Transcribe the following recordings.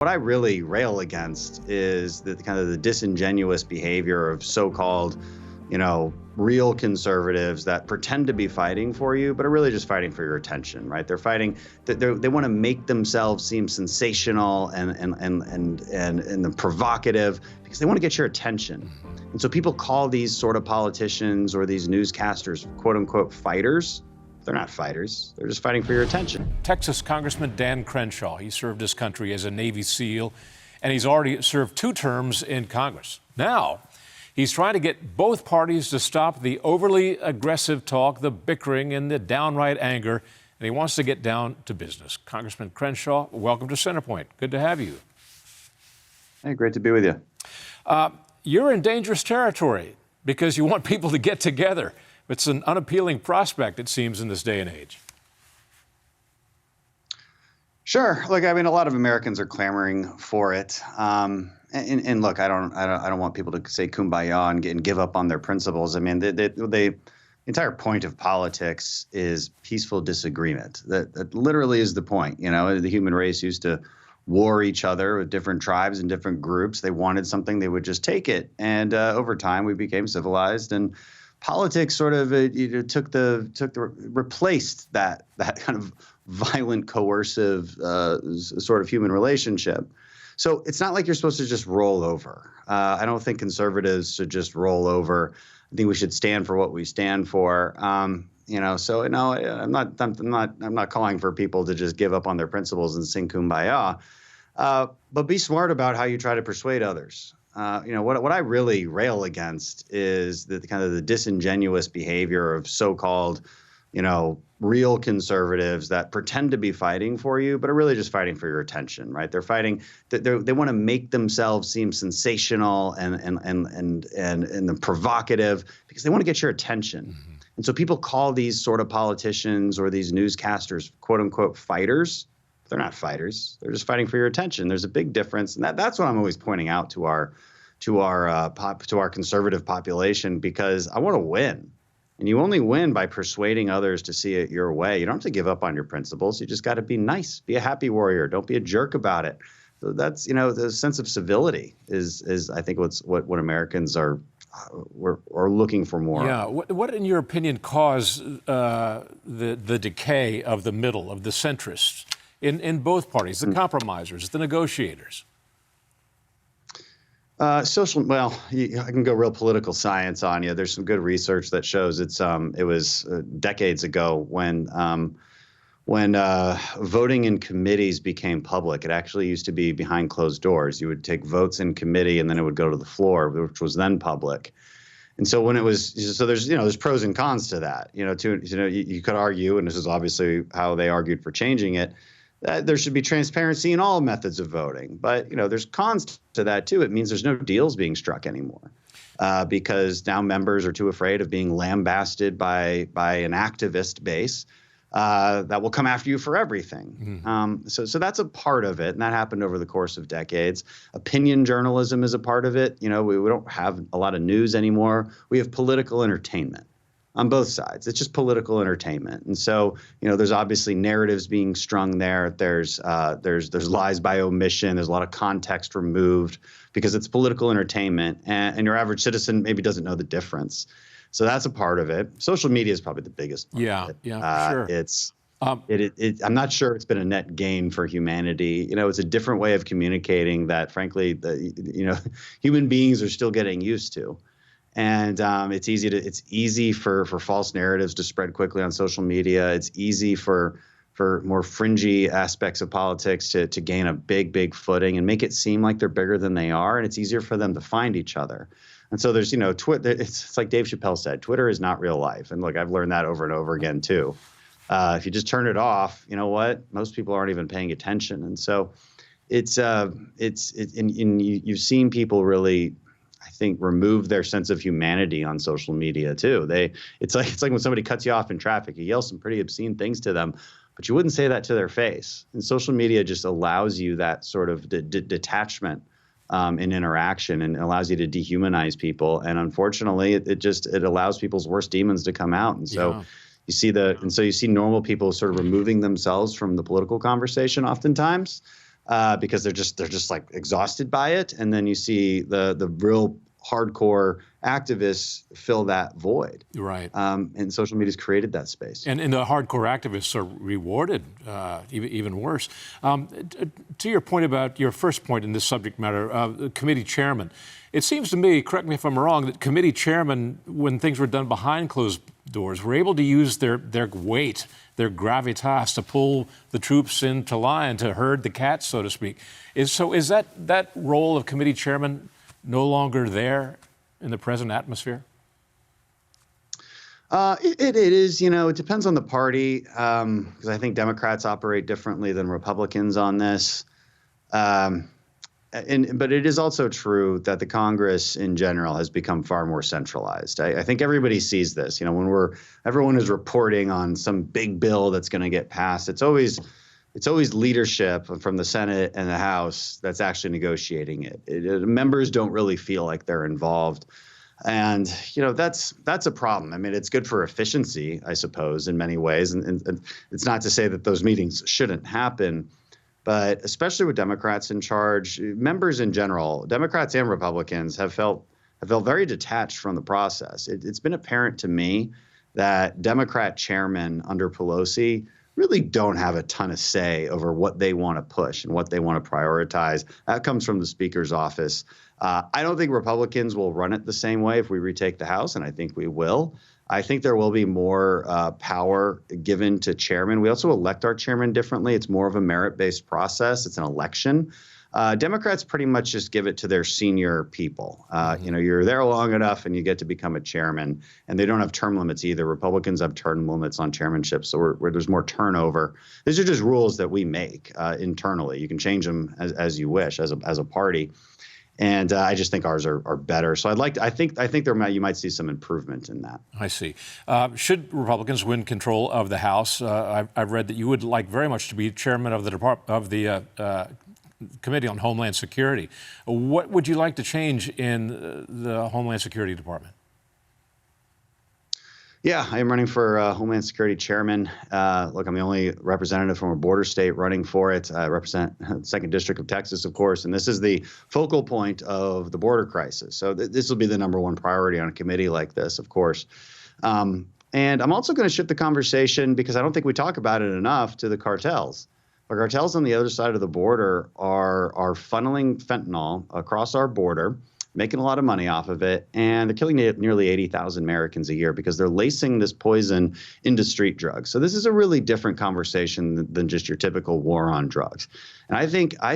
What I really rail against is the kind of the disingenuous behavior of so-called, real conservatives that pretend to be fighting for you, but are really just fighting for your attention, right? They're fighting they want to make themselves seem sensational and provocative because they want to get your attention. And so people call these sort of politicians or these newscasters, quote unquote, fighters. They're not fighters. They're just fighting for your attention. Texas Congressman Dan Crenshaw, he served his country as a Navy SEAL, and he's already served 2 terms in Congress. Now, he's trying to get both parties to stop the overly aggressive talk, the bickering, and the downright anger, and he wants to get down to business. Congressman Crenshaw, welcome to Centerpoint. Good to have you. Hey, great to be with you. You're in dangerous territory because you want people to get together. It's an unappealing prospect, it seems, in this day and age. Sure. Look, I mean, a lot of Americans are clamoring for it. And look, I don't want people to say kumbaya and give up on their principles. I mean, the entire point of politics is peaceful disagreement. That literally is the point. The human race used to war each other with different tribes and different groups. They wanted something, they would just take it. And over time, we became civilized, and politics sort of replaced that kind of violent, coercive sort of human relationship. So it's not like you're supposed to just roll over. I don't think conservatives should just roll over. I think we should stand for what we stand for. So no, I'm not calling for people to just give up on their principles and sing kumbaya. But be smart about how you try to persuade others. What I really rail against is the kind of the disingenuous behavior of so-called, real conservatives that pretend to be fighting for you, but are really just fighting for your attention, right? They're fighting they want to make themselves seem sensational and provocative because they want to get your attention. Mm-hmm. And so people call these sort of politicians or these newscasters, quote unquote, fighters. They're not fighters. They're just fighting for your attention. There's a big difference, and that's what I'm always pointing out to our conservative population, because I want to win, and you only win by persuading others to see it your way. You don't have to give up on your principles. You just got to be nice, be a happy warrior. Don't be a jerk about it. So that's the sense of civility is I think what Americans are looking for more. Yeah. What in your opinion caused the decay of the middle, of the centrists? In both parties, the compromisers, the negotiators? I can go real political science on you. There's some good research that shows it was decades ago when voting in committees became public. It actually used to be behind closed doors. You would take votes in committee and then it would go to the floor, which was then public. And so there's pros and cons to that. You could argue, and this is obviously how they argued for changing it, that there should be transparency in all methods of voting. But, there's cons to that, too. It means there's no deals being struck anymore because now members are too afraid of being lambasted by an activist base that will come after you for everything. Mm-hmm. So that's a part of it. And that happened over the course of decades. Opinion journalism is a part of it. We don't have a lot of news anymore. We have political entertainment on both sides. It's just political entertainment. And so, there's obviously narratives being strung there. There's lies by omission. There's a lot of context removed because it's political entertainment. And your average citizen maybe doesn't know the difference. So that's a part of it. Social media is probably the biggest part of it. Sure. I'm not sure it's been a net gain for humanity. It's a different way of communicating that, frankly, human beings are still getting used to. And it's easy for false narratives to spread quickly on social media. It's easy for more fringy aspects of politics to gain a big footing and make it seem like they're bigger than they are. And it's easier for them to find each other. And so there's, Twitter. It's like Dave Chappelle said, Twitter is not real life. And look, I've learned that over and over again, too. If you just turn it off, you know what? Most people aren't even paying attention. And so you've seen people really, I think, remove their sense of humanity on social media too. It's like when somebody cuts you off in traffic, you yell some pretty obscene things to them, but you wouldn't say that to their face. And social media just allows you that sort of detachment in interaction, and allows you to dehumanize people. And unfortunately, it allows people's worst demons to come out. And so you see normal people sort of removing themselves from the political conversation oftentimes. because they're just like exhausted by it. And then you see the real hardcore activists fill that void. Right. And social media's created that space. And the hardcore activists are rewarded, even worse. To your point about your first point in this subject matter, the committee chairman, it seems to me, correct me if I'm wrong, that committee chairmen, when things were done behind closed doors, were able to use their weight, their gravitas to pull the troops into line, to herd the cats, so to speak. Is that role of committee chairman no longer there in the present atmosphere? It is, it depends on the party, because I think Democrats operate differently than Republicans on this. But it is also true that the Congress in general has become far more centralized. I think everybody sees this. When everyone is reporting on some big bill that's going to get passed, it's always leadership from the Senate and the House that's actually negotiating it. Members don't really feel like they're involved. And, that's a problem. I mean, it's good for efficiency, I suppose, in many ways. And it's not to say that those meetings shouldn't happen, but especially with Democrats in charge, members in general, Democrats and Republicans have felt very detached from the process. It's been apparent to me that Democrat chairmen under Pelosi really don't have a ton of say over what they want to push and what they want to prioritize. That comes from the Speaker's office. I don't think Republicans will run it the same way if we retake the House, and I think we will. I think there will be more power given to chairmen. We also elect our chairman differently. It's more of a merit-based process. It's an election. Democrats pretty much just give it to their senior people. You're there long enough and you get to become a chairman, and they don't have term limits either. Republicans have term limits on chairmanship, so where there's more turnover. These are just rules that we make internally. You can change them as you wish as a party. And I just think ours are better. So I think you might see some improvement in that. I see. Should Republicans win control of the House, I've read that you would like very much to be chairman of the Committee on Homeland Security. What would you like to change in the Homeland Security Department? Yeah, I am running for Homeland Security Chairman. Look, I'm the only representative from a border state running for it. I represent the 2nd District of Texas, of course, and this is the focal point of the border crisis. So this will be the #1 priority on a committee like this, of course. And I'm also going to shift the conversation, because I don't think we talk about it enough, to the cartels. The cartels on the other side of the border are funneling fentanyl across our border, making a lot of money off of it, and they're killing nearly 80,000 Americans a year because they're lacing this poison into street drugs. So this is a really different conversation than just your typical war on drugs. And I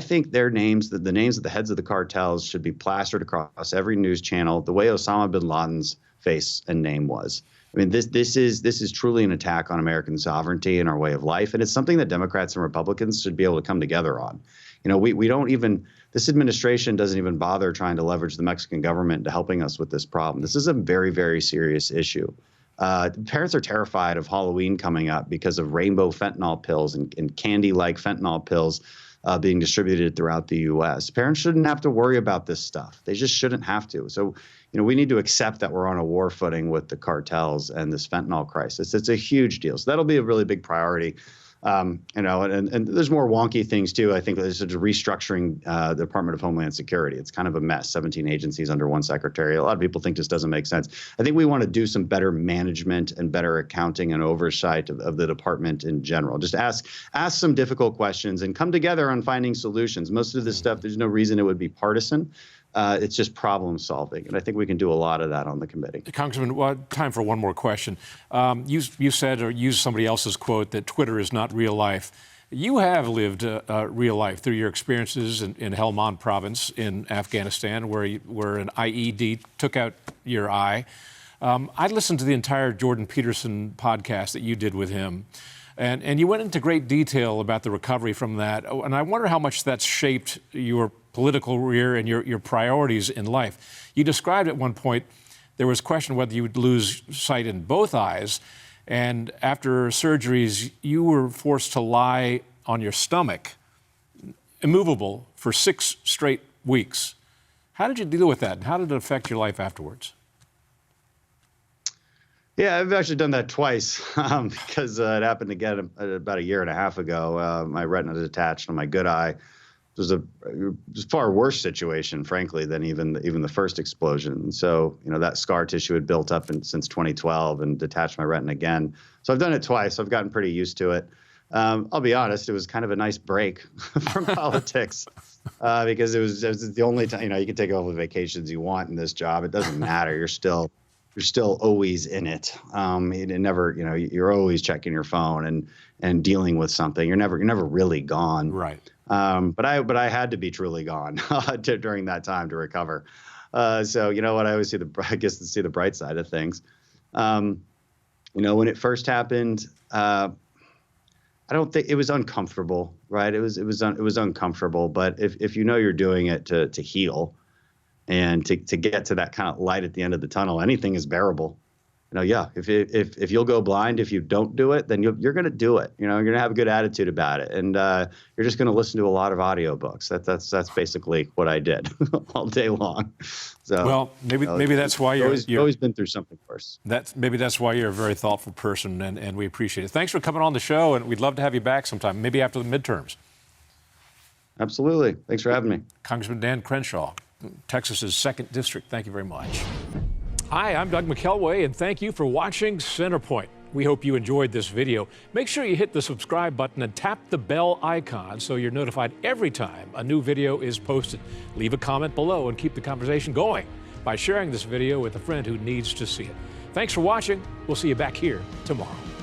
think their names, the names of the heads of the cartels, should be plastered across every news channel the way Osama bin Laden's face and name was. I mean, this is truly an attack on American sovereignty and our way of life, and it's something that Democrats and Republicans should be able to come together on. We don't even, this administration doesn't even bother trying to leverage the Mexican government into helping us with this problem. This is a very, very serious issue. Parents are terrified of Halloween coming up because of rainbow fentanyl pills and candy-like fentanyl pills being distributed throughout the U.S. Parents shouldn't have to worry about this stuff. They just shouldn't have to. So, we need to accept that we're on a war footing with the cartels and this fentanyl crisis. It's a huge deal. So that'll be a really big priority. And there's more wonky things too. I think there's a restructuring the Department of Homeland Security. It's kind of a mess, 17 agencies under one secretary. A lot of people think this doesn't make sense. I think we want to do some better management and better accounting and oversight of the department in general. Just ask some difficult questions and come together on finding solutions. Most of this stuff, there's no reason it would be partisan. It's just problem solving, and I think we can do a lot of that on the committee. Congressman, time for one more question. You said, or used somebody else's quote, that Twitter is not real life. You have lived real life through your experiences in Helmand province in Afghanistan, where an IED took out your eye. I listened to the entire Jordan Peterson podcast that you did with him, and you went into great detail about the recovery from that. And I wonder how much that's shaped your political career and your priorities in life. You described at one point there was question whether you would lose sight in both eyes, and after surgeries you were forced to lie on your stomach, immovable, for 6 straight weeks. How did you deal with that, and how did it affect your life afterwards? Yeah, I've actually done that twice because it happened again about a year and a half ago. My retina detached on my good eye. was a far worse situation, frankly, than even the first explosion. And so, that scar tissue had built up since 2012 and detached my retina again. So I've done it twice. I've gotten pretty used to it. I'll be honest, it was kind of a nice break from politics because it was the only time, you can take all the vacations you want in this job. It doesn't matter. You're still always in it. It never, you're always checking your phone and dealing with something. You're never really gone. Right. But I had to be truly gone during that time to recover. So you know what? I always see the bright side of things. When it first happened, I don't think it was uncomfortable, right? It was uncomfortable. But if you're doing it to heal and to get to that kind of light at the end of the tunnel, anything is bearable. Yeah, if you'll go blind if you don't do it, then you're going to do it. You're going to have a good attitude about it, and you're just going to listen to a lot of audiobooks. That's basically what I did all day long. So well, maybe that's why you've always been through something worse. Maybe that's why you're a very thoughtful person, and we appreciate it. Thanks for coming on the show, and we'd love to have you back sometime, maybe after the midterms. Absolutely. Thanks for having me, Congressman Dan Crenshaw, Texas's 2nd District. Thank you very much. Hi, I'm Doug McKelway, and thank you for watching Centerpoint. We hope you enjoyed this video. Make sure you hit the subscribe button and tap the bell icon so you're notified every time a new video is posted. Leave a comment below and keep the conversation going by sharing this video with a friend who needs to see it. Thanks for watching. We'll see you back here tomorrow.